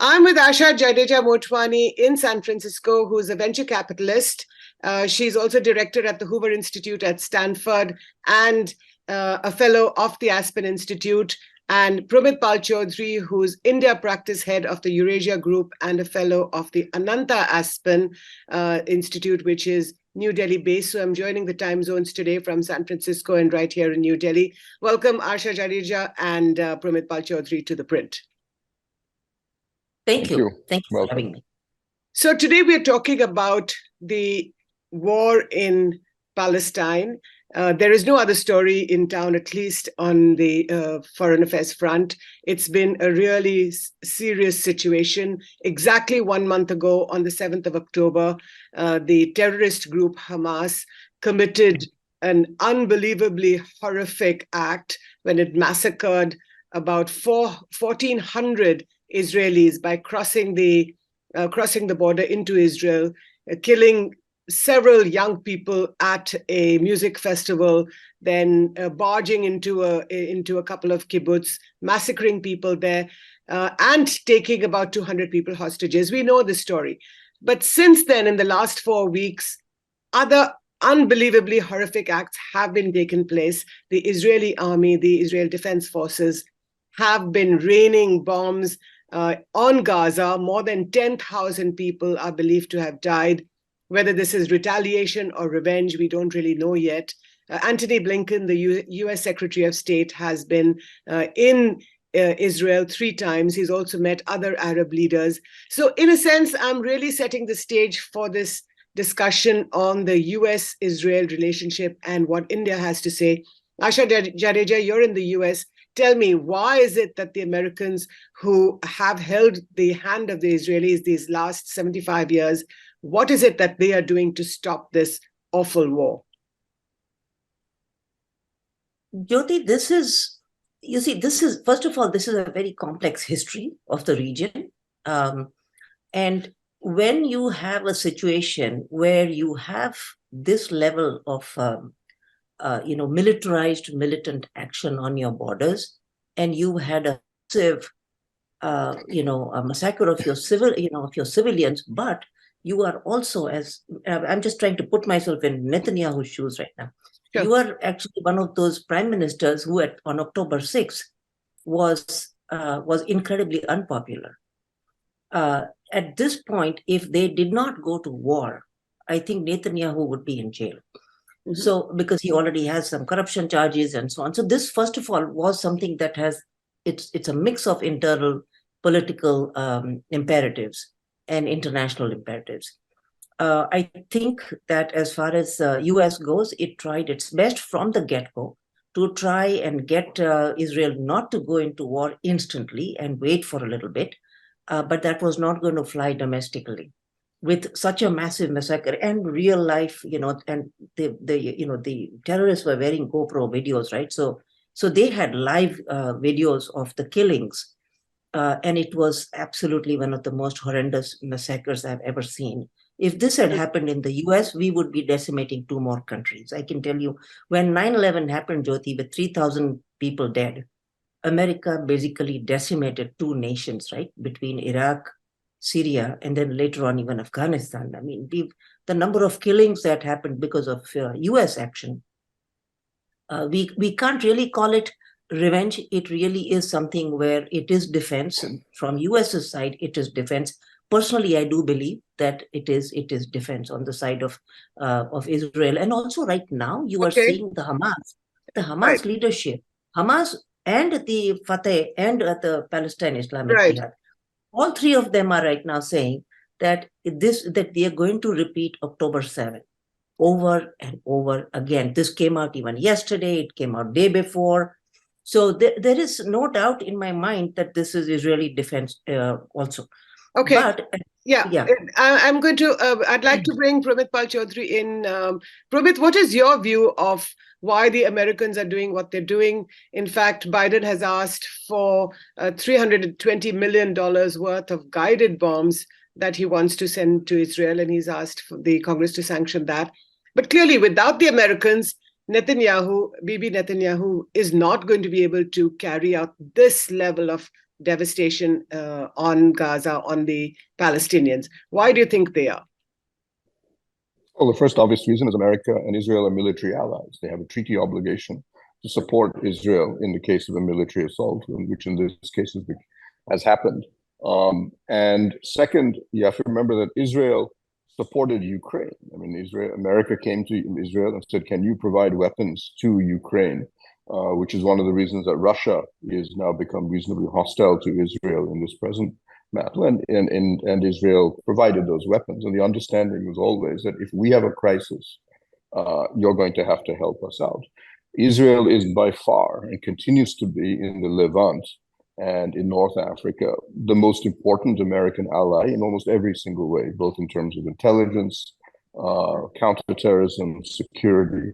I'm with Asha Jadeja Motwani in San Francisco, who's a venture capitalist. She's also director at the Hoover Institute at Stanford and a fellow of the Aspen Institute. And Pramit Chaudhuri, who's India practice head of the Eurasia Group and a fellow of the Ananta Aspen Institute, which is New Delhi based. So I'm joining the time zones today from San Francisco and right here in New Delhi. Welcome, Asha Jadeja and Pramit Chaudhuri to ThePrint. Thank you. Thank you for having me. So today we're talking about the war in Palestine. There is no other story in town, at least on the foreign affairs front. It's been a really serious situation. Exactly 1 month ago, on the 7th of October, the terrorist group Hamas committed an unbelievably horrific act when it massacred about 1,400 Israelis by crossing the border into Israel, killing several young people at a music festival, then barging into a couple of kibbutz, massacring people there, and taking about 200 people hostages. We know the story. But since then, in the last 4 weeks, other unbelievably horrific acts have been taken place. The Israeli army, the Israel Defense Forces, have been raining bombs on Gaza. More than 10,000 people are believed to have died. Whether this is retaliation or revenge, we don't really know yet. Antony Blinken, the US Secretary of State, has been in Israel 3 times. He's also met other Arab leaders. So in a sense, I'm really setting the stage for this discussion on the US-Israel relationship and what India has to say. Asha Jadeja, you're in the US. Tell me, why is it that the Americans, who have held the hand of the Israelis these last 75 years, what is it that they are doing to stop this awful war? Jyoti, first of all, this is a very complex history of the region. And when you have a situation where you have this level of militarized militant action on your borders, and you had a massive, a massacre of your civilians, but you are also, as I'm just trying to put myself in Netanyahu's shoes right now. Sure. You are actually one of those prime ministers who, on October 6th, was incredibly unpopular. At this point, if they did not go to war, I think Netanyahu would be in jail. Mm-hmm. So, because he already has some corruption charges and so on. So this, first of all, was something that it's a mix of internal political imperatives and international imperatives. I think that as far as US goes, it tried its best from the get-go to try and get Israel not to go into war instantly and wait for a little bit, but that was not going to fly domestically. With such a massive massacre and real life, and the terrorists were wearing GoPro videos, right? So they had live videos of the killings, and it was absolutely one of the most horrendous massacres I've ever seen. If this had happened in the US, we would be decimating 2 more countries. I can tell you, when 9/11 happened, Jyoti, with 3,000 people dead, America basically decimated 2 nations, right? Between Iraq, Syria, and then later on even Afghanistan. I mean, the number of killings that happened because of US action, we can't really call it revenge. It really is something where it is defense. From US's side, it is defense. Personally, I do believe that it is defense on the side of Israel. And also right now, you are seeing the Hamas leadership, Hamas and the Fatah and the Palestine Islamic Jihad. All 3 of them are right now saying that they are going to repeat October 7th over and over again. This came out even yesterday. It came out day before. So there is no doubt in my mind that this is Israeli defense also. Okay. But, yeah. I'm going to. I'd like to bring Pramit Chaudhuri in. Pramit, what is your view of why the Americans are doing what they're doing? In fact, Biden has asked for $320 million worth of guided bombs that he wants to send to Israel, and he's asked for the Congress to sanction that. But clearly, without the Americans, Bibi Netanyahu is not going to be able to carry out this level of devastation on Gaza, on the Palestinians? Why do you think they are? Well, the first obvious reason is America and Israel are military allies. They have a treaty obligation to support Israel in the case of a military assault, which in this case has happened. And second, you have to remember that Israel supported Ukraine. I mean, America came to Israel and said, "Can you provide weapons to Ukraine?" Which is one of the reasons that Russia is now become reasonably hostile to Israel in this present matter. And Israel provided those weapons. And the understanding was always that if we have a crisis, you're going to have to help us out. Israel is by far and continues to be in the Levant and in North Africa the most important American ally in almost every single way, both in terms of intelligence, counterterrorism, security.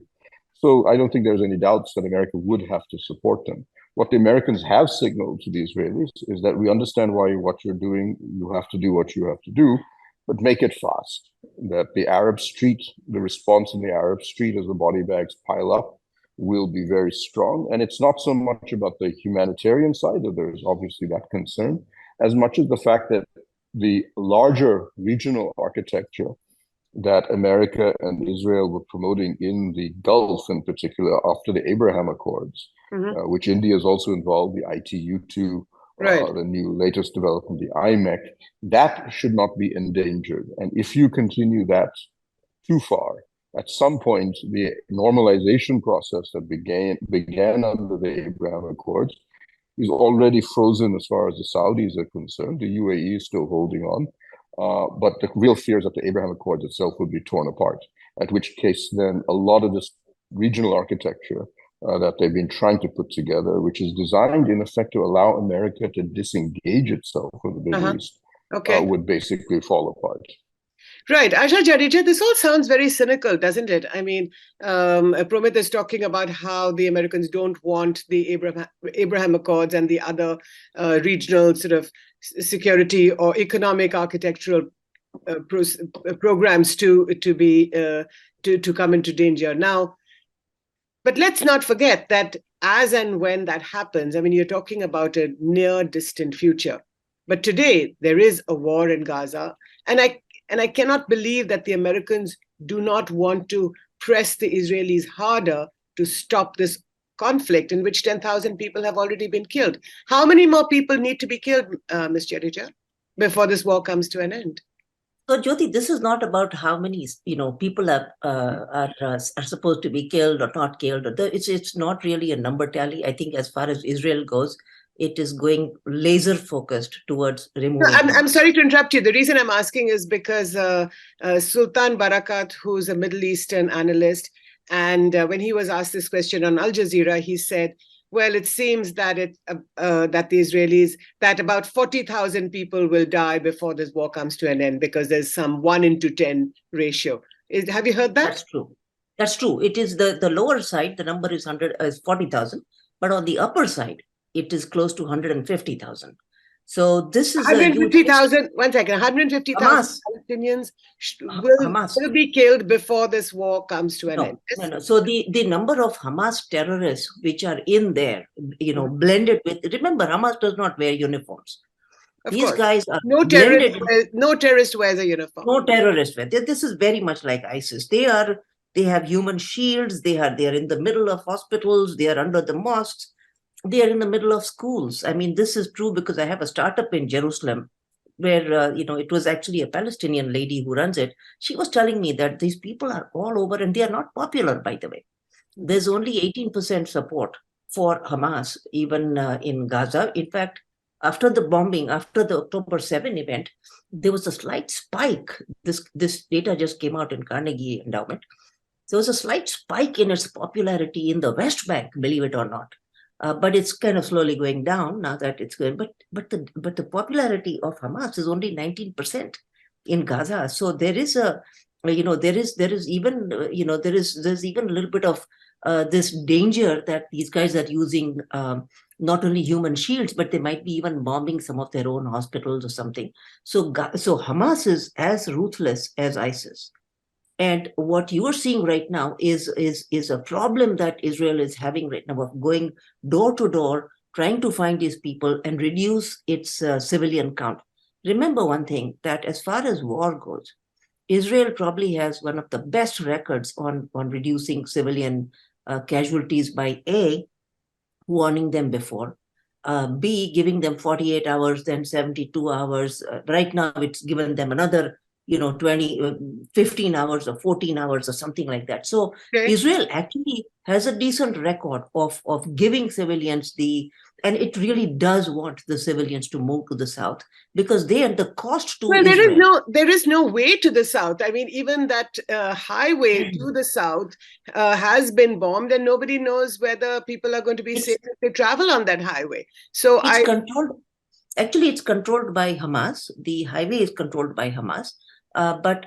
So I don't think there's any doubts that America would have to support them. What the Americans have signaled to the Israelis is that we understand what you're doing, you have to do what you have to do, but make it fast. That the Arab street, the response in the Arab street as the body bags pile up will be very strong. And it's not so much about the humanitarian side, that there's obviously that concern, as much as the fact that the larger regional architecture that America and Israel were promoting in the Gulf, in particular, after the Abraham Accords, which India is also involved, the ITU-2, the new latest development, the IMEC, that should not be endangered. And if you continue that too far, at some point, the normalization process that began under the Abraham Accords is already frozen as far as the Saudis are concerned. The UAE is still holding on. But the real fear is that the Abraham Accords itself would be torn apart, at which case then a lot of this regional architecture that they've been trying to put together, which is designed in effect to allow America to disengage itself from the Middle East, would basically fall apart. Right. Asha Jadeja, this all sounds very cynical, doesn't it? I mean, Pramit is talking about how the Americans don't want the Abraham Accords and the other regional sort of security or economic architectural programs to come into danger. Now, but let's not forget that as and when that happens, I mean, you're talking about a near distant future. But today there is a war in Gaza, and I cannot believe that the Americans do not want to press the Israelis harder to stop this conflict in which 10,000 people have already been killed. How many more people need to be killed, Ms. Jadeja, before this war comes to an end? So, Jyoti, this is not about how many people are supposed to be killed or not killed. It's not really a number tally. I think as far as Israel goes, it is going laser focused towards removing. No, I'm sorry to interrupt you. The reason I'm asking is because Sultan Barakat, who's a Middle Eastern analyst, and when he was asked this question on Al Jazeera, he said, well, it seems that that the Israelis, that about 40,000 people will die before this war comes to an end because there's some 1:10 ratio. Have you heard that? That's true. That's true. It is the lower side, the number is 40,000, but on the upper side, it is close to 150,000. So this is 150,000. 1 second. 150,000 Palestinians will be killed before this war comes to an end. No. So the number of Hamas terrorists which are in there, blended with. Remember, Hamas does not wear uniforms. These guys are no terrorist wears a uniform. No terrorist wear. This is very much like ISIS. They have human shields. They are in the middle of hospitals. They are under the mosques. They are in the middle of schools. I mean, this is true because I have a startup in Jerusalem where, it was actually a Palestinian lady who runs it. She was telling me that these people are all over and they are not popular, by the way. There's only 18% support for Hamas, even in Gaza. In fact, after the bombing, after the October 7 event, there was a slight spike. This data just came out in Carnegie Endowment. There was a slight spike in its popularity in the West Bank, believe it or not. But it's kind of slowly going down now that it's going. But the popularity of Hamas is only 19% in Gaza. So there is there's even a little bit of this danger that these guys are using not only human shields, but they might be even bombing some of their own hospitals or something. So Hamas is as ruthless as ISIS. And what you are seeing right now is a problem that Israel is having right now of going door to door trying to find these people and reduce its civilian count. Remember one thing, that as far as war goes, Israel probably has one of the best records on reducing civilian casualties by A, warning them before, B, giving them 48 hours, then 72 hours. Right now, it's given them another 15 hours or 14 hours or something like that. So Israel actually has a decent record of giving civilians and it really does want the civilians to move to the south, because they are the cost to Israel. There is no way to the south. I mean, even that highway to the south has been bombed, and nobody knows whether people are going to be safe if they travel on that highway. So it's controlled by Hamas. The highway is controlled by Hamas. But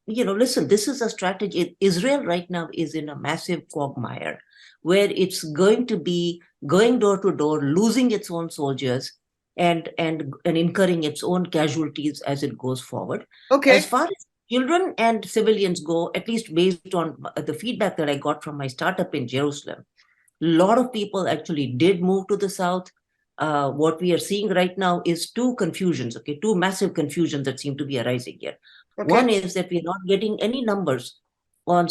listen, this is a strategy. Israel right now is in a massive quagmire where it's going to be going door to door, losing its own soldiers and incurring its own casualties as it goes forward. As far as children and civilians go, at least based on the feedback that I got from my startup in Jerusalem, a lot of people actually did move to the south. What we are seeing right now is two massive confusions that seem to be arising here. One is that we're not getting any numbers even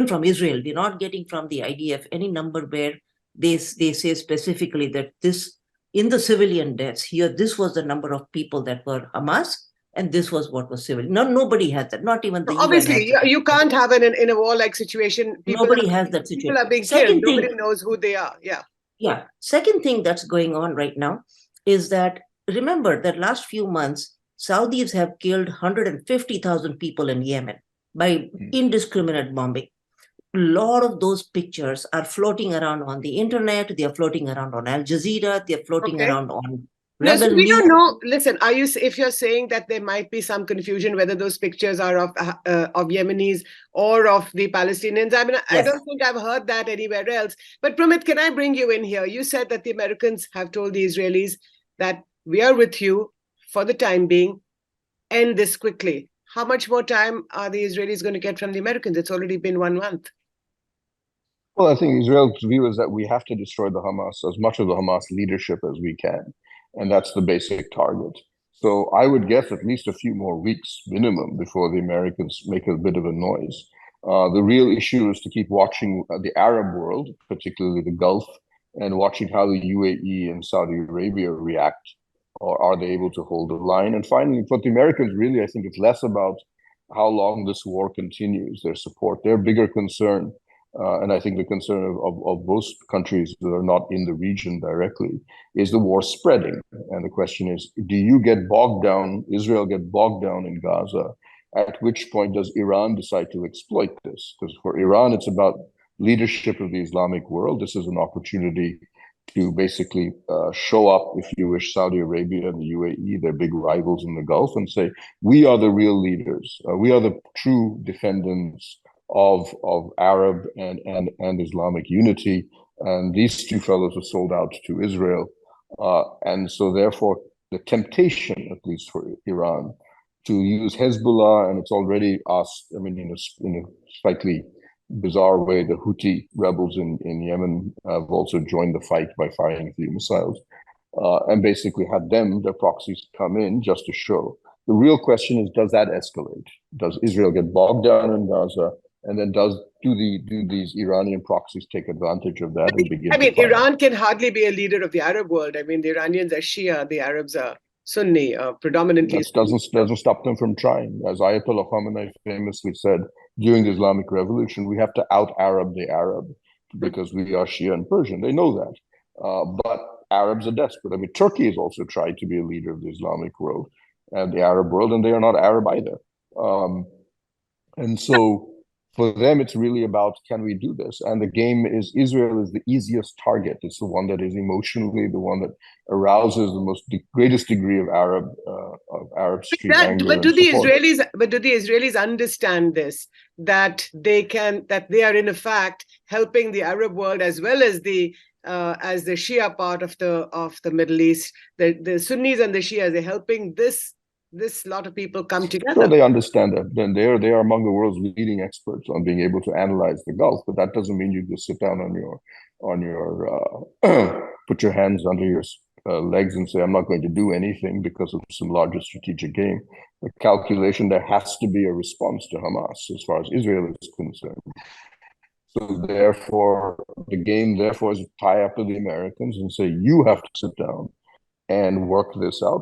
from Israel. We're not getting from the IDF any number where they say specifically that this, in the civilian deaths here, this was the number of people that were Hamas, and this was what was civil. Nobody has that. Not even the obviously, UN. You can't have in a war-like situation. Nobody has that situation. People are being killed. Nobody knows who they are. Yeah. Second thing that's going on right now is that, remember that last few months, Saudis have killed 150,000 people in Yemen by indiscriminate bombing. A lot of those pictures are floating around on the internet. They are floating around on Al Jazeera. They are floating around on so we don't know. Listen, if you're saying that there might be some confusion whether those pictures are of Yemenis or of the Palestinians, I mean, yes. I don't think I've heard that anywhere else. But Pramit, can I bring you in here? You said that the Americans have told the Israelis that we are with you for the time being, end this quickly. How much more time are the Israelis going to get from the Americans? It's already been 1 month. Well, I think Israel's view is that we have to destroy the Hamas, as much of the Hamas leadership as we can. And that's the basic target. So I would guess at least a few more weeks minimum before the Americans make a bit of a noise. The real issue is to keep watching the Arab world, particularly the Gulf, and watching how the UAE and Saudi Arabia react, or are they able to hold the line? And finally, for the Americans, really, I think it's less about how long this war continues, their support. Their bigger concern, and I think the concern of most countries that are not in the region directly, is the war spreading. And the question is, do you get bogged down, Israel get bogged down in Gaza? At which point does Iran decide to exploit this? Because for Iran, it's about leadership of the Islamic world. This is an opportunity to basically show up, if you wish, Saudi Arabia and the UAE, their big rivals in the Gulf, and say, we are the real leaders. We are the true defendants of Arab and Islamic unity. And these two fellows are sold out to Israel. And so therefore, the temptation, at least for Iran, to use Hezbollah, and it's already asked, I mean, in a slightly bizarre way, the Houthi rebels in Yemen have also joined the fight by firing a few missiles, and basically had their proxies come in just to show. The real question is, does that escalate? Does Israel get bogged down in Gaza? And then do these Iranian proxies take advantage of that and begin to fire? Iran can hardly be a leader of the Arab world. I mean, the Iranians are Shia, the Arabs are Sunni, predominantly. That doesn't stop them from trying. As Ayatollah Khamenei famously said during the Islamic Revolution, we have to out-Arab the Arab because we are Shia and Persian. They know that. But Arabs are desperate. I mean, Turkey has also tried to be a leader of the Islamic world and the Arab world, and they are not Arab either. And so for them, it's really about, can we do this? And the game is, Israel is the easiest target. It's the one that is emotionally the one that arouses the greatest degree of Arab street anger. But do the Israelis understand this? That they are in effect helping the Arab world as well as the Shia part of the Middle East. The Sunnis and the Shias are helping this this lot of people come So together? they understand that. Then they are among the world's leading experts on being able to analyze the Gulf. But that doesn't mean you just sit down on your put your hands under your legs and say, I'm not going to do anything because of some larger strategic game. The calculation, there has to be a response to Hamas as far as Israel is concerned. So therefore, the game therefore is to tie up with the Americans and say, you have to sit down and work this out.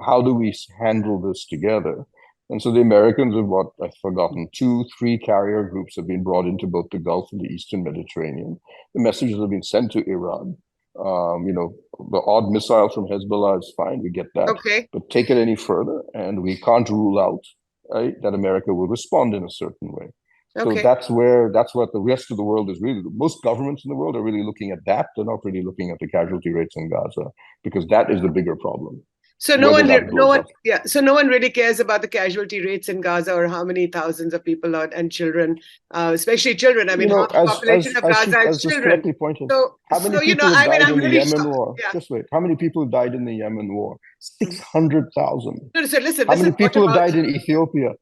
How do we handle this together? And so the Americans have I've forgotten, 2-3 carrier groups have been brought into both the Gulf and the Eastern Mediterranean. The messages have been sent to Iran. The odd missile from Hezbollah is fine, we get that. Okay. But take it any further, and we can't rule out, right, that America will respond in a certain way. So that's what the rest of the world is really. Most governments in the world are really looking at that. They're not really looking at the casualty rates in Gaza, because that is the bigger problem. So no one really cares about the casualty rates in Gaza or how many thousands of people and children, especially children. I mean, half the population of Gaza is children. Pointed, so how many people have died in the Yemen war? Yeah. Just wait. How many people died in the Yemen war? 600,000. No, so listen, how many people have died in Ethiopia?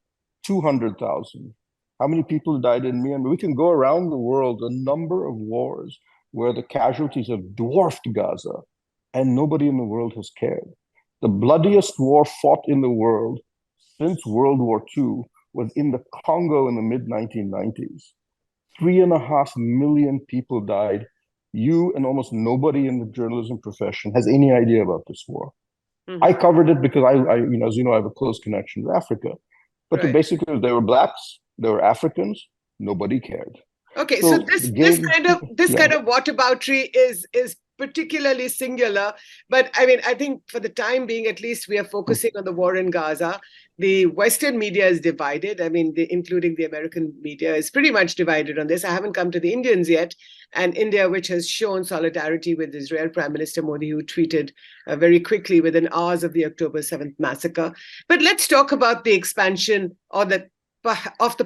200,000. How many people died in Myanmar? We can go around the world, a number of wars where the casualties have dwarfed Gaza, and nobody in the world has cared. The bloodiest war fought in the world since World War II was in the Congo in the mid-1990s. 3.5 million people died. You and almost nobody in the journalism profession has any idea about this war. Mm-hmm. I covered it because I as you know, I have a close connection with Africa. But basically, there were blacks, there were Africans, nobody cared. Okay, so this kind of whataboutery is particularly singular. But I mean, I think for the time being, at least, we are focusing on the war in Gaza. The Western media is divided. I mean, including the American media, is pretty much divided on this. I haven't come to the Indians yet. And India, which has shown solidarity with Israel, Prime Minister Modi, who tweeted very quickly within hours of the October 7th massacre. But let's talk about the expansion of the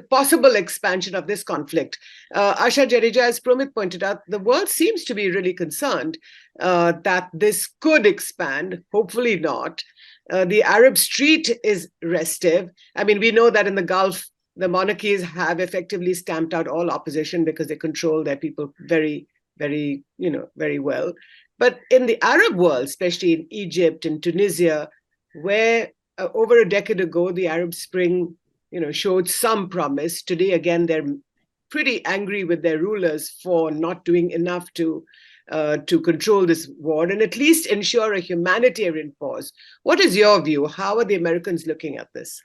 possible expansion of this conflict. Asha Jadeja, as Pramit pointed out, the world seems to be really concerned that this could expand, hopefully not. The Arab street is restive. I mean, we know that in the Gulf, the monarchies have effectively stamped out all opposition because they control their people very, very, very well. But in the Arab world, especially in Egypt and Tunisia, where over a decade ago, the Arab Spring showed some promise. Today, again, they're pretty angry with their rulers for not doing enough to control this war and at least ensure a humanitarian pause. What is your view? How are the Americans looking at this?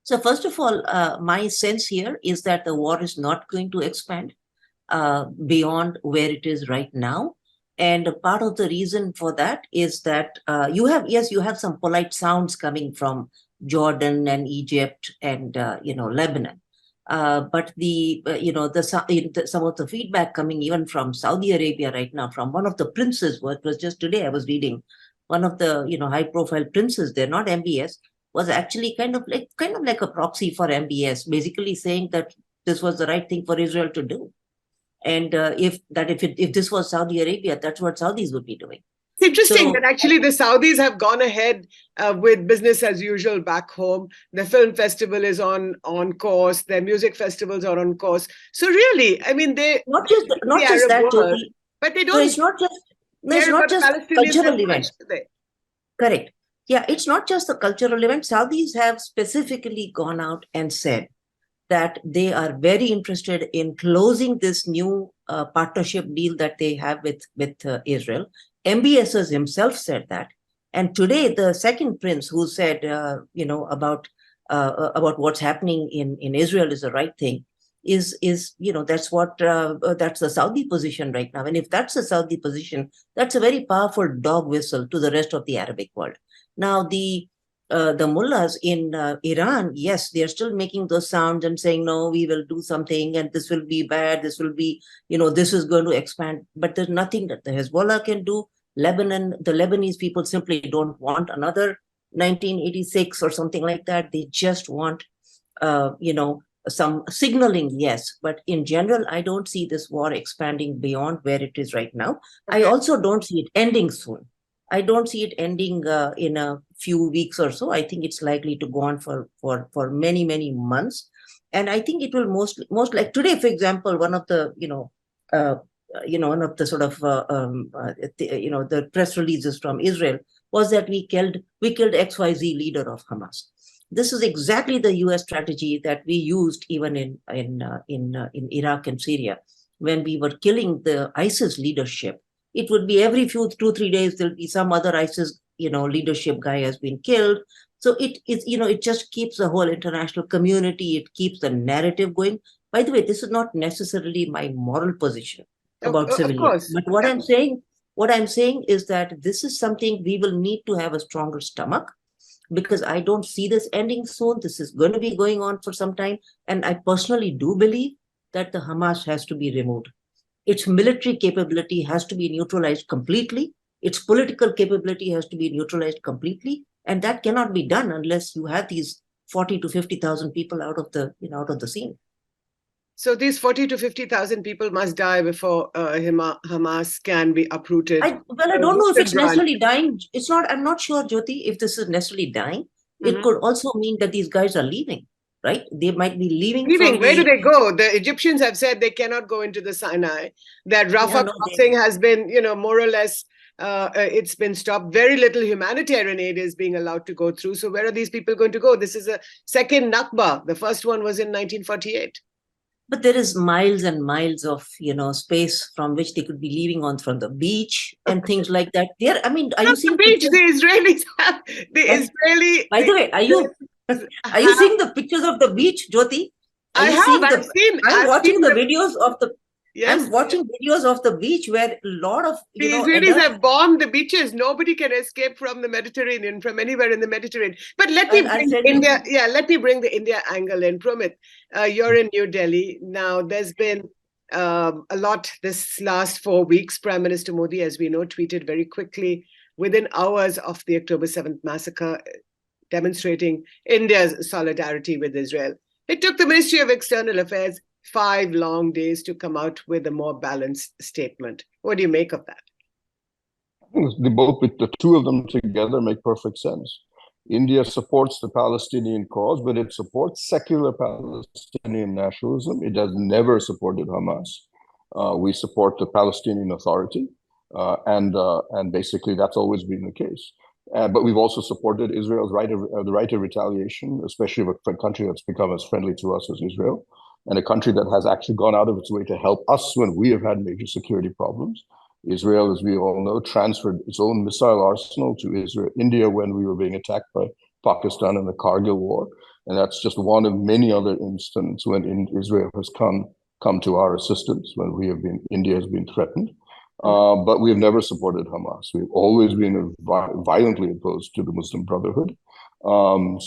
So first of all, my sense here is that the war is not going to expand beyond where it is right now. And part of the reason for that is that you have some polite sounds coming from Jordan and Egypt and Lebanon, but some of the feedback coming even from Saudi Arabia right now, from one of the princes. What was just today I was reading, one of the high-profile princes. They're not MBS. Was actually kind of like a proxy for MBS, basically saying that this was the right thing for Israel to do, and if this was Saudi Arabia, that's what Saudis would be doing. It's interesting that actually the Saudis have gone ahead with business as usual back home. The film festival is on course. Their music festivals are on course. So really, I mean, they not just that, Jyoti, but they don't. So it's not just cultural events. Correct. Yeah, it's not just a cultural event. Saudis have specifically gone out and said that they are very interested in closing this new partnership deal that they have with Israel. MBS himself said that. And today, the second prince who said, about what's happening in Israel is the right thing, is that's the Saudi position right now. And if that's the Saudi position, that's a very powerful dog whistle to the rest of the Arabic world. Now, the mullahs in Iran, yes, they are still making those sounds and saying, no, we will do something and this will be bad. This will be, this is going to expand. But there's nothing that the Hezbollah can do. The Lebanese people simply don't want another 1986 or something like that. They just want, some signaling, yes. But in general, I don't see this war expanding beyond where it is right now. Okay. I also don't see it ending soon. I don't see it ending in a few weeks or so. I think it's likely to go on for many, many months. And I think it will most like today, for example, one of the, one of the sort of, the press releases from Israel was that we killed XYZ leader of Hamas. This is exactly the US strategy that we used even in Iraq and Syria. When we were killing the ISIS leadership, it would be every 2-3 days, there'll be some other ISIS, leadership guy has been killed. So it just keeps the whole international community, it keeps the narrative going. By the way, this is not necessarily my moral position about civilians. But what I'm saying is that this is something we will need to have a stronger stomach, because I don't see this ending soon. This is going to be going on for some time. And I personally do believe that the Hamas has to be removed. Its military capability has to be neutralized completely. Its political capability has to be neutralized completely. And that cannot be done unless you have these 40 to 50,000 people out of the scene. So these 40 to 50,000 people must die before Hamas can be uprooted. I don't know if it's necessarily dying. I'm not sure, Jyoti, if this is necessarily dying. It could also mean that these guys are leaving, right? They might be leaving. Where do they go? The Egyptians have said they cannot go into the Sinai. That Rafah crossing has been, more or less, it's been stopped. Very little humanitarian aid is being allowed to go through. So where are these people going to go? This is a second Nakba. The first one was in 1948. But there is miles and miles of, space from which they could be leaving on from the beach and things like that. Are you seeing the beach? The Israelis have Israeli. By the way, are you seeing the pictures of the beach, Jyoti? I'm watching the videos of the. Yes. I'm watching videos of the beach where a lot of the Israelis have bombed the beaches. Nobody can escape from the Mediterranean, from anywhere in the Mediterranean. But let me bring India. Yeah, let me bring the India angle in. Pramit, you're in New Delhi now. There's been a lot this last 4 weeks. Prime Minister Modi, as we know, tweeted very quickly within hours of the October 7th massacre, demonstrating India's solidarity with Israel. It took the Ministry of External Affairs 5 long days to come out with a more balanced statement. What do you make of that? The two of them together make perfect sense. India supports the Palestinian cause, but it supports secular Palestinian nationalism. It has never supported Hamas. We support the Palestinian Authority, and basically that's always been the case. But we've also supported Israel's the right of retaliation, especially with a country that's become as friendly to us as Israel, and a country that has actually gone out of its way to help us when we have had major security problems. Israel, as we all know, transferred its own missile arsenal to India when we were being attacked by Pakistan in the Kargil war. And that's just one of many other instances when Israel has come to our assistance when India has been threatened. But we have never supported Hamas. We've always been violently opposed to the Muslim Brotherhood.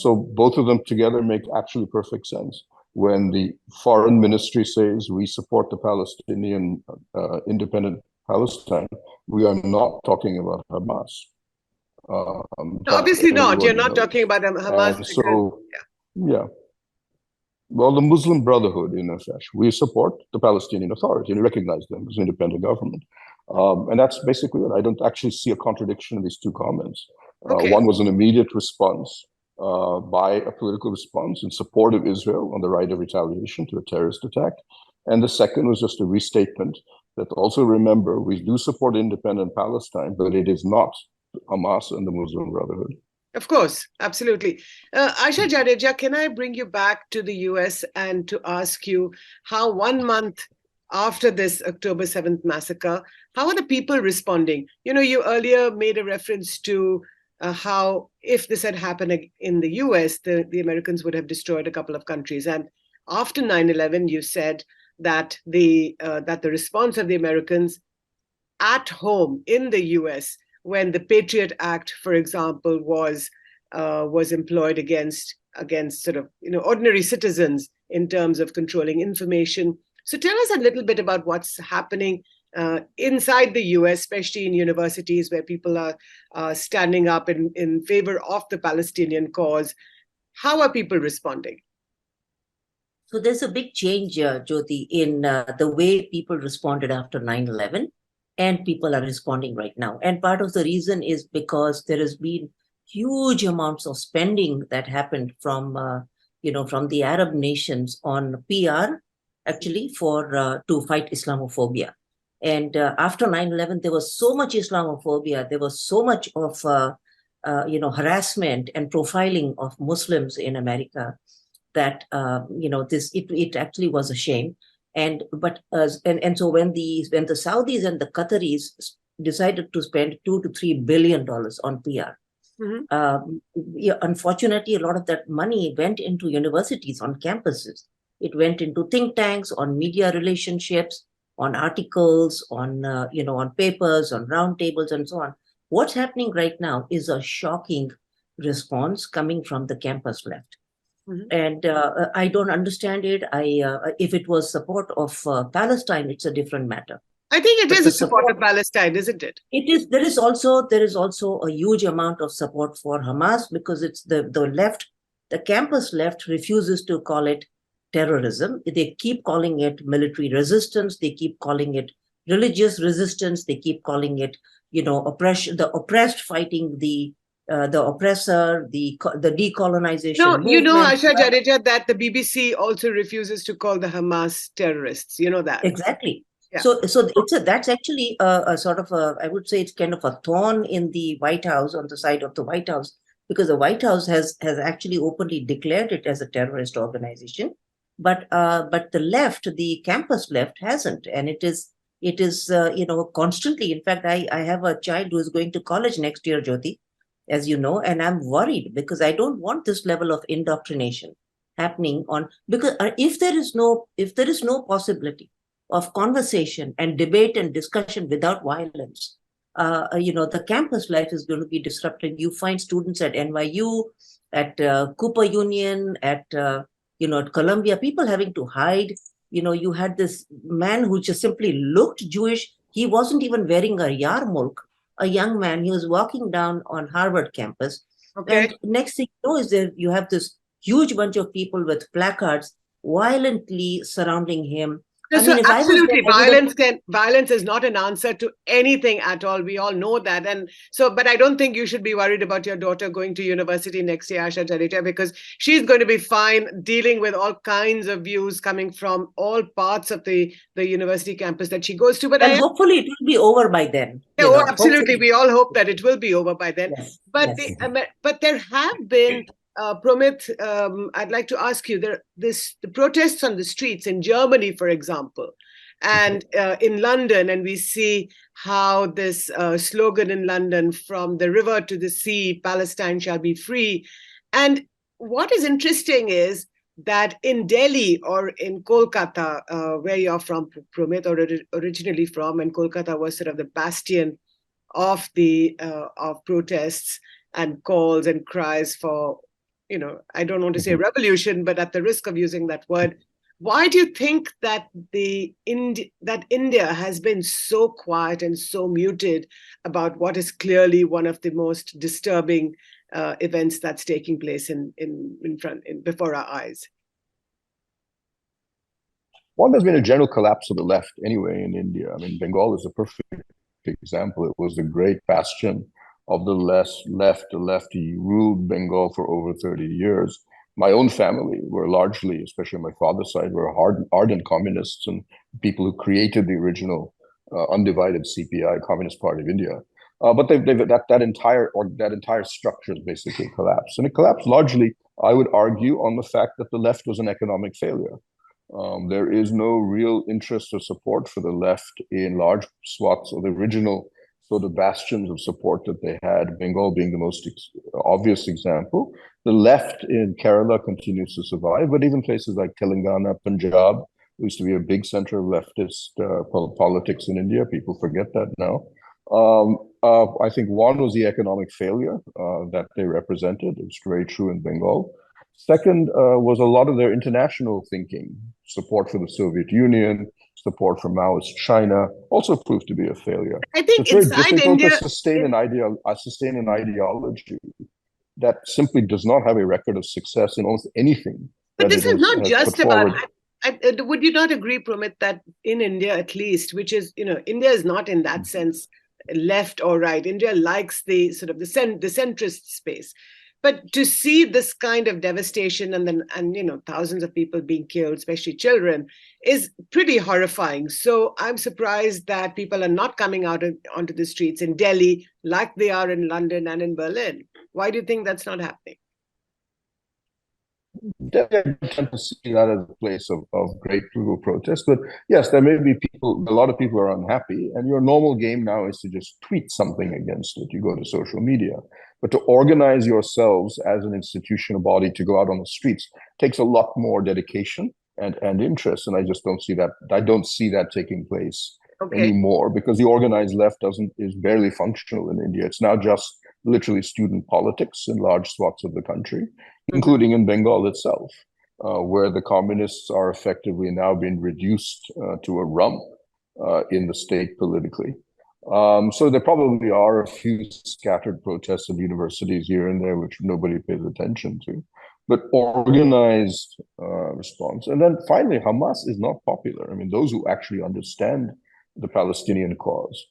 So both of them together make actually perfect sense. When the foreign ministry says we support the Palestinian independent Palestine, we are not talking about Hamas. Obviously not. You're not talking about Hamas. Well, the Muslim Brotherhood, in effect, we support the Palestinian Authority and recognize them as an independent government. And that's basically it. I don't actually see a contradiction in these two comments. One was an immediate response by a political response in support of Israel on the right of retaliation to a terrorist attack. And the second was just a restatement that also remember, we do support independent Palestine, but it is not Hamas and the Muslim Brotherhood. Of course, absolutely. Asha Jadeja, can I bring you back to the US and to ask you how 1 month after this October 7th massacre, how are the people responding? You earlier made a reference to how if this had happened in the US, the Americans would have destroyed a couple of countries. And after 9/11, you said that the response of the Americans at home in the US, when the Patriot Act, for example, was employed against sort of ordinary citizens in terms of controlling information. So tell us a little bit about what's happening inside the US, especially in universities where people are standing up in favor of the Palestinian cause. How are people responding? So there's a big change, Jyoti, in the way people responded after 9/11. and people are responding right now. And part of the reason is because there has been huge amounts of spending that happened from from the Arab nations on PR, actually, for to fight Islamophobia. And after 9/11, there was so much Islamophobia, there was so much of harassment and profiling of Muslims in America that it actually was a shame. And so when the Saudis and the Qataris decided to spend $2 to $3 billion on PR, unfortunately, a lot of that money went into universities on campuses. It went into think tanks, on media relationships, on articles, on papers, on roundtables, and so on. What's happening right now is a shocking response coming from the campus left. And I don't understand it. If it was support of Palestine, it's a different matter. I think it is a support of Palestine, isn't it? It is. There is also a huge amount of support for Hamas, because it's the left, the campus left refuses to call it terrorism. They keep calling it military resistance. They keep calling it religious resistance. They keep calling it, oppression, the oppressed fighting the oppressor, the decolonization. No, movement. Asha Jadeja, that the BBC also refuses to call the Hamas terrorists. You know that. Exactly. Yeah. So that's actually a sort of I would say it's kind of a thorn in the White House, on the side of the White House, because the White House has actually openly declared it as a terrorist organization, but the left, the campus left, hasn't, and it is constantly. In fact, I have a child who is going to college next year, Jyoti, as you know, and I'm worried because I don't want this level of indoctrination happening on, because if there is no possibility of conversation and debate and discussion without violence, the campus life is going to be disrupted. You find students at NYU, at Cooper Union, at Columbia, people having to hide. You had this man who just simply looked Jewish. He wasn't even wearing a yarmulke. A young man, he was walking down on Harvard campus. Okay. And next thing you know is that you have this huge bunch of people with placards violently surrounding him. So absolutely, violence is not an answer to anything at all. We all know that. And so, but I don't think you should be worried about your daughter going to university next year, Asha Jadeja, because she's going to be fine dealing with all kinds of views coming from all parts of the university campus that she goes to. But hopefully it will be over by then. Yeah, absolutely. Hopefully. We all hope that it will be over by then. Yes, but yes. But there have been Pramit, I'd like to ask you, the protests on the streets in Germany, for example, and in London, and we see how this slogan in London, from the river to the sea, Palestine shall be free. And what is interesting is that in Delhi or in Kolkata, where you're from, Pramit, or originally from, and Kolkata was sort of the bastion of of protests and calls and cries for, I don't want to say revolution, but at the risk of using that word, why do you think that India has been so quiet and so muted about what is clearly one of the most disturbing events that's taking place before our eyes? Well, there's been a general collapse of the left anyway in India. I mean, Bengal is a perfect example. It was the great bastion of the left. The left ruled Bengal for over 30 years. My own family were largely, especially on my father's side, were ardent communists and people who created the original undivided CPI, Communist Party of India. But that entire structure has basically collapsed, and it collapsed largely, I would argue, on the fact that the left was an economic failure. There is no real interest or support for the left in large swaths of the original sort of bastions of support that they had, Bengal being the most obvious example. The left in Kerala continues to survive, but even places like Telangana, Punjab, used to be a big center of leftist politics in India. People forget that now. I think one was the economic failure that they represented. It's very true in Bengal. Second was a lot of their international thinking, support for the Soviet Union, support for Maoist China, also proved to be a failure. I think so it's very difficult India, to sustain an ideology that simply does not have a record of success in almost anything. But this is not just about. would you not agree, Pramit, that in India, at least, which is, India is not in that sense left or right. India likes the sort of the centrist space. But to see this kind of devastation and thousands of people being killed, especially children, is pretty horrifying. So I'm surprised that people are not coming out onto the streets in Delhi like they are in London and in Berlin. Why do you think that's not happening? Definitely, I tend to see that as a place of great legal protest. But yes, there may be people, a lot of people are unhappy, and your normal game now is to just tweet something against it. You go to social media. But to organize yourselves as an institutional body to go out on the streets takes a lot more dedication and interest. And I just don't see that. I don't see that taking place anymore, because the organized left is barely functional in India. It's now just literally student politics in large swaths of the country, including in Bengal itself, where the communists are effectively now being reduced to a rump in the state politically. So there probably are a few scattered protests at universities here and there, which nobody pays attention to. But organized response. And then finally, Hamas is not popular. I mean, those who actually understand the Palestinian cause,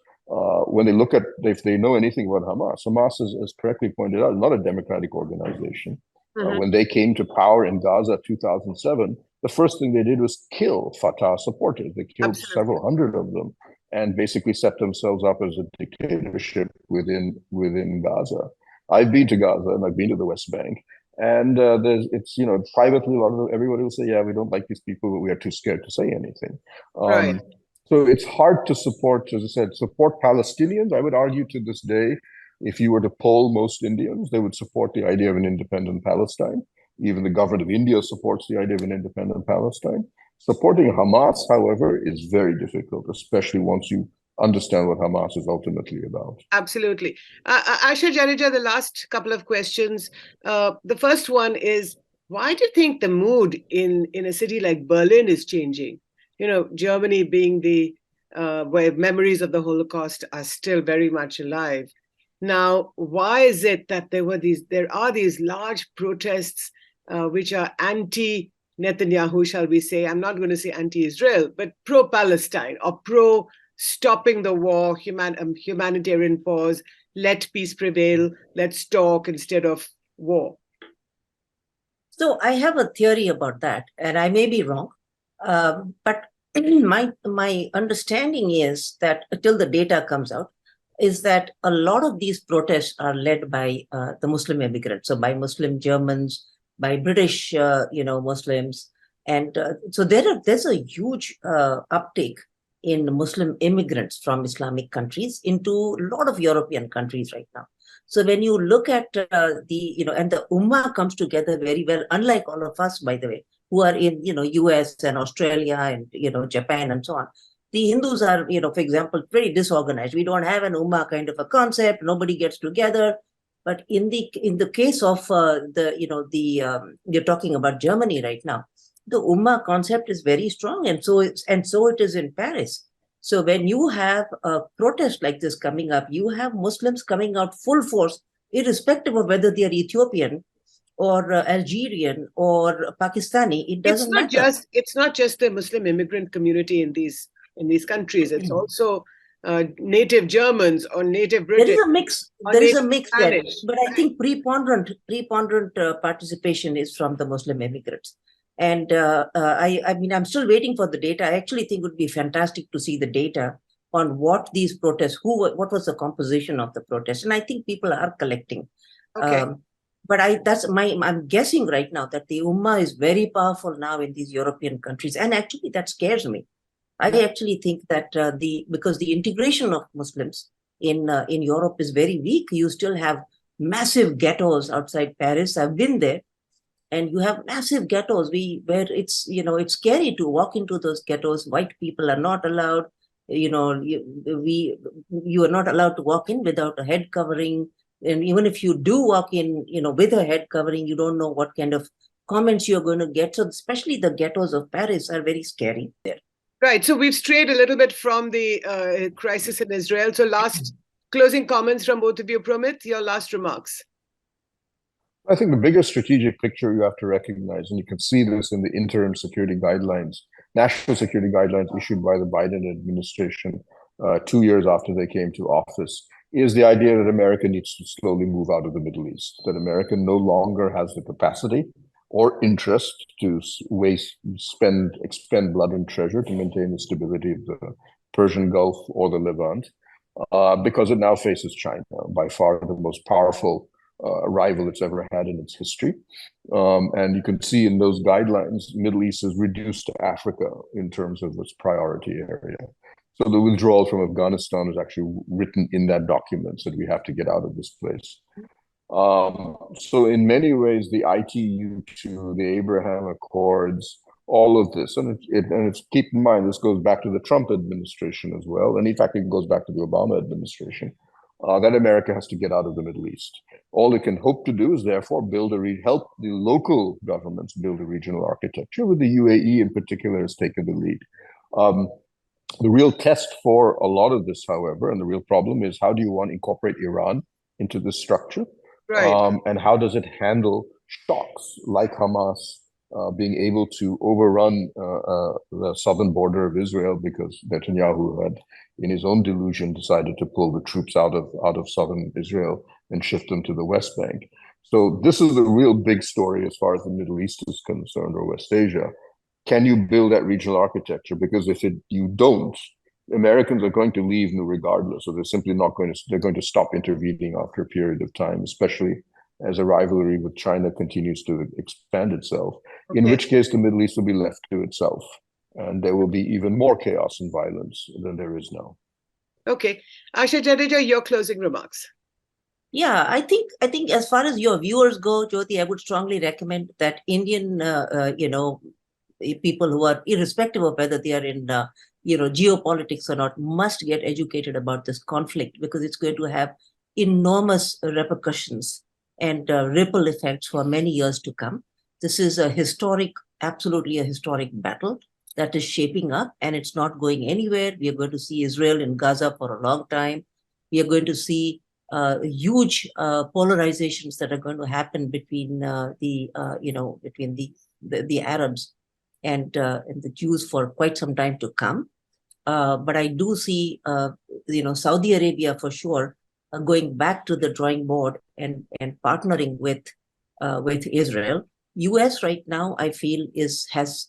when they look at, if they know anything about Hamas is, as correctly pointed out, not a democratic organization. When they came to power in Gaza 2007, the first thing they did was kill Fatah supporters. They killed several hundred of them and basically set themselves up as a dictatorship within Gaza. I've been to Gaza and I've been to the West Bank. And it's privately, everybody will say, yeah, we don't like these people, but we are too scared to say anything. Right. So it's hard to support, as I said, support Palestinians. I would argue to this day, if you were to poll most Indians, they would support the idea of an independent Palestine. Even the government of India supports the idea of an independent Palestine. Supporting Hamas, however, is very difficult, especially once you understand what Hamas is ultimately about. Absolutely. Asha Jadeja, the last couple of questions. The first one is, why do you think the mood in a city like Berlin is changing? Germany being where memories of the Holocaust are still very much alive. Now, why is it that there are these large protests which are anti-Netanyahu, shall we say? I'm not going to say anti-Israel, but pro-Palestine or pro-stopping the war, humanitarian pause, let peace prevail, let's talk instead of war. So I have a theory about that, and I may be wrong. But my understanding is that until the data comes out, is that a lot of these protests are led by the Muslim immigrants, so by Muslim Germans, by British, Muslims, and so there's a huge uptake in Muslim immigrants from Islamic countries into a lot of European countries right now. So when you look at and the Ummah comes together very well, unlike all of us, by the way, who are in, US and Australia and, Japan and so on. The Hindus are, for example, very disorganized. We don't have an Ummah kind of a concept. Nobody gets together. But in the case of you're talking about Germany right now, the Ummah concept is very strong, and so it is in Paris. So when you have a protest like this coming up, you have Muslims coming out full force, irrespective of whether they are Ethiopian or Algerian or Pakistani. It doesn't matter. It's not just the Muslim immigrant community in these countries. It's also native Germans or native British. There is a mix there. But I think preponderant participation is from the Muslim immigrants. And I'm still waiting for the data. I actually think it would be fantastic to see the data on what these protests, what was the composition of the protest. And I think people are collecting. Okay. But I'm guessing right now that the Ummah is very powerful now in these European countries. And actually that scares me. I actually think that because the integration of Muslims in Europe is very weak. You still have massive ghettos outside Paris. I've been there. And you have massive ghettos where it's scary to walk into those ghettos. White people are not allowed. You are not allowed to walk in without a head covering. And even if you do walk in, with a head covering, you don't know what kind of comments you're going to get. So especially the ghettos of Paris are very scary there. Right. So we've strayed a little bit from the crisis in Israel. So last closing comments from both of you. Pramit, your last remarks. I think the bigger strategic picture you have to recognize, and you can see this in the interim security guidelines, national security guidelines issued by the Biden administration 2 years after they came to office, is the idea that America needs to slowly move out of the Middle East, that America no longer has the capacity or interest to expend blood and treasure to maintain the stability of the Persian Gulf or the Levant, because it now faces China, by far the most powerful rival it's ever had in its history. And you can see in those guidelines, Middle East is reduced to Africa in terms of its priority area. So the withdrawal from Afghanistan is actually written in that document, that we have to get out of this place. So in many ways, the ITU-2, the Abraham Accords, all of this, and it's keep in mind, this goes back to the Trump administration as well, and in fact, it goes back to the Obama administration, that America has to get out of the Middle East. All it can hope to do is therefore help the local governments build a regional architecture, with the UAE in particular has taken the lead. The real test for a lot of this, however, and the real problem is, how do you want to incorporate Iran into this structure? Right. And how does it handle shocks like Hamas being able to overrun the southern border of Israel, because Netanyahu had, in his own delusion, decided to pull the troops out of southern Israel and shift them to the West Bank. So this is the real big story as far as the Middle East is concerned, or West Asia. Can you build that regional architecture? Because if you don't, Americans are going to leave regardless, so they're simply not going to. They're going to stop intervening after a period of time, especially as a rivalry with China continues to expand itself. Okay. In which case, the Middle East will be left to itself, and there will be even more chaos and violence than there is now. Okay, Asha Jadeja, your closing remarks. Yeah, I think as far as your viewers go, Jyoti, I would strongly recommend that Indian, people who are, irrespective of whether they are in geopolitics or not, must get educated about this conflict, because it's going to have enormous repercussions and ripple effects for many years to come. This is absolutely a historic battle that is shaping up, and it's not going anywhere. We are going to see Israel in Gaza for a long time. We are going to see huge polarizations that are going to happen between the Arabs and the Jews for quite some time to come. But I do see, Saudi Arabia for sure going back to the drawing board and partnering with Israel. US right now, I feel, has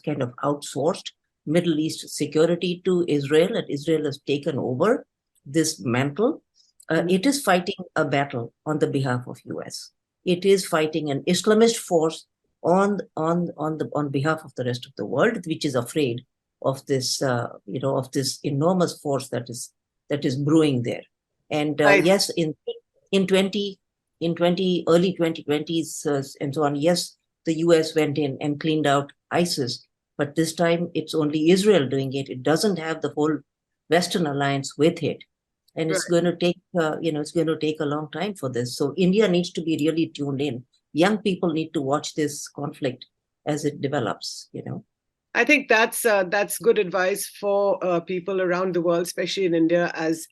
kind of outsourced Middle East security to Israel, and Israel has taken over this mantle. It is fighting a battle on the behalf of US. It is fighting an Islamist force on behalf of the rest of the world, which is afraid of this, of this enormous force that is brewing there. And yes, in early 2020s and so on, yes, the US went in and cleaned out ISIS, but this time it's only Israel doing it. It doesn't have the whole Western alliance with it. And it's going to take, it's going to take a long time for this. So India needs to be really tuned in. Young people need to watch this conflict as it develops, I think that's good advice for people around the world, especially in India, as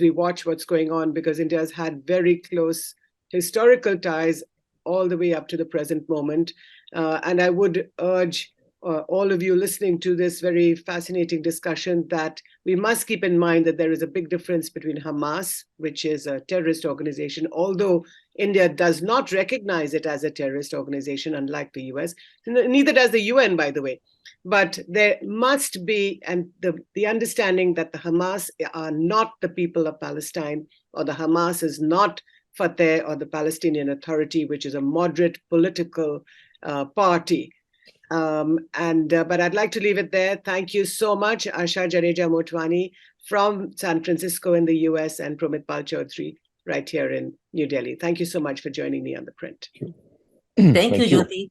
we watch what's going on, because India has had very close historical ties all the way up to the present moment. And I would urge all of you listening to this very fascinating discussion that we must keep in mind that there is a big difference between Hamas, which is a terrorist organization, although India does not recognize it as a terrorist organization, unlike the US. Neither does the UN, by the way. But there must be, and the understanding that the Hamas are not the people of Palestine, or the Hamas is not Fatah or the Palestinian Authority, which is a moderate political party. But I'd like to leave it there. Thank you so much, Asha Jadeja Motwani from San Francisco in the US, and Pramit Chaudhuri right here in New Delhi. Thank you so much for joining me on The Print. Thank you, Jyoti.